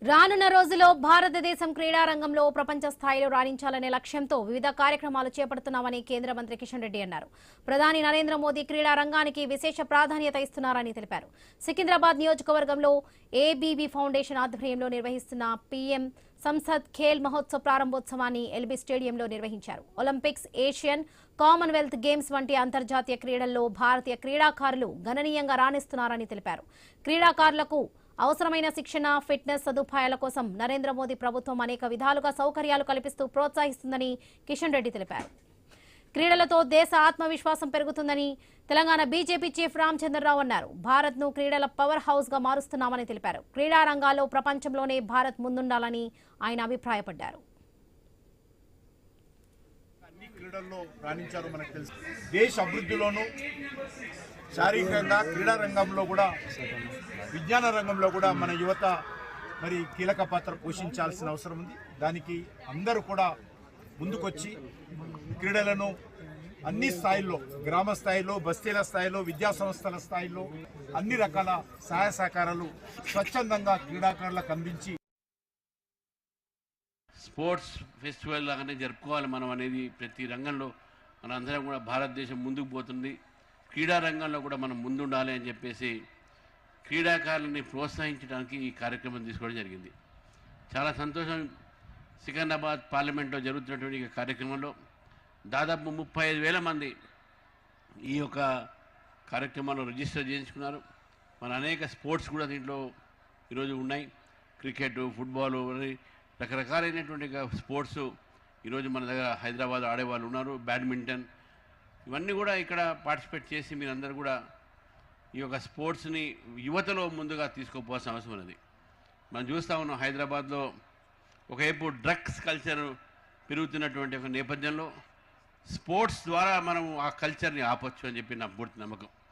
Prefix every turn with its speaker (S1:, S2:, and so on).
S1: రానున్న రోజుల్లో భారతదేశం క్రీడా రంగంలో ప్రపంచ స్థాయిలో రాణించాలనే లక్ష్యంతో వివిధ కార్యక్రమాలు చేపడుతున్నామని కేంద్ర మంత్రి కిషన్ రెడ్డి అన్నారు. ప్రధాని నరేంద్ర మోదీ క్రీడా రంగానికి విశేష ప్రాధాన్యత ఇస్తున్నారని తెలిపారు. సికింద్రాబాద్ నియోజకవర్గంలో ఏబీబీ ఫౌండేషన్ ఆధ్వర్యంలో నిర్వహిస్తున్న పీఎం సంసద్ ఖేల్ మహోత్సవ్ ప్రారంభోత్సవాన్ని ఎల్బీ స్టేడియంలో నిర్వహించారు. ఒలింపిక్స్, ఏషియన్, కామన్వెల్త్ గేమ్స్ వంటి అంతర్జాతీయ క్రీడల్లో భారతీయ క్రీడాకారులు గణనీయంగా రాణిస్తున్నారని తెలిపారు. క్రీడాకారులకు అవసరమైన శిక్షణ, ఫిట్నెస్ సదుపాయాల కోసం నరేంద్ర మోదీ ప్రభుత్వం అనేక విధాలుగా సౌకర్యాలు కల్పిస్తూ ప్రోత్సహిస్తుందని కిషన్ రెడ్డి తెలిపారు. క్రీడలతో దేశ ఆత్మవిశ్వాసం పెరుగుతుందని తెలంగాణ బీజేపీ చీఫ్ రామచంద్రరావు అన్నారు. భారత్ను క్రీడల పవర్ హౌస్ గా మారుస్తున్నామని తెలిపారు. క్రీడా రంగాల్లో ప్రపంచంలోనే భారత్ ముందుండాలని ఆయన అభిప్రాయపడ్డారు.
S2: అన్ని క్రీడల్లో రాణించారు మనకు తెలుసు. దేశ అభివృద్ధిలోనూ శారీరకంగా క్రీడా రంగంలో కూడా విజ్ఞాన రంగంలో కూడా మన యువత మరి కీలక పాత్ర పోషించాల్సిన అవసరం ఉంది. దానికి అందరూ కూడా ముందుకొచ్చి క్రీడలను అన్ని స్థాయిల్లో, గ్రామ స్థాయిలో, బస్తీల స్థాయిలో, విద్యా సంస్థల స్థాయిలో అన్ని రకాల సహాయ సహకారాలు స్వచ్ఛందంగా క్రీడాకారులకు అందించి
S3: స్పోర్ట్స్ ఫెస్టివల్ లాగానే జరుపుకోవాలి మనం అనేది ప్రతి రంగంలో మన అందరం కూడా భారతదేశం ముందుకు పోతుంది. క్రీడా రంగంలో కూడా మనం ముందుండాలి అని చెప్పేసి క్రీడాకారులని ప్రోత్సహించడానికి ఈ కార్యక్రమం తీసుకోవడం జరిగింది. చాలా సంతోషం. సికింద్రాబాద్ పార్లమెంట్లో జరుగుతున్నటువంటి ఈ కార్యక్రమంలో దాదాపు 35,000 మంది ఈ యొక్క కార్యక్రమాల్లో రిజిస్టర్ చేయించుకున్నారు. మన అనేక స్పోర్ట్స్ కూడా దీంట్లో ఈరోజు ఉన్నాయి. క్రికెట్, ఫుట్బాల్, రకరకాలైనటువంటి స్పోర్ట్స్ ఈరోజు మన దగ్గర హైదరాబాద్ ఆడేవాళ్ళు ఉన్నారు. బ్యాడ్మింటన్, ఇవన్నీ కూడా ఇక్కడ పార్టిసిపేట్ చేసి మీరందరూ కూడా ఈ యొక్క స్పోర్ట్స్ని యువతలో ముందుగా తీసుకోపోవాల్సిన అవసరం ఉన్నది. మనం చూస్తూ ఉన్నాం హైదరాబాద్లో ఒకవైపు డ్రగ్స్ కల్చర్ పెరుగుతున్నటువంటి ఒక నేపథ్యంలో స్పోర్ట్స్ ద్వారా మనం ఆ కల్చర్ని ఆపొచ్చు అని చెప్పి నా పూర్తి నమ్మకం.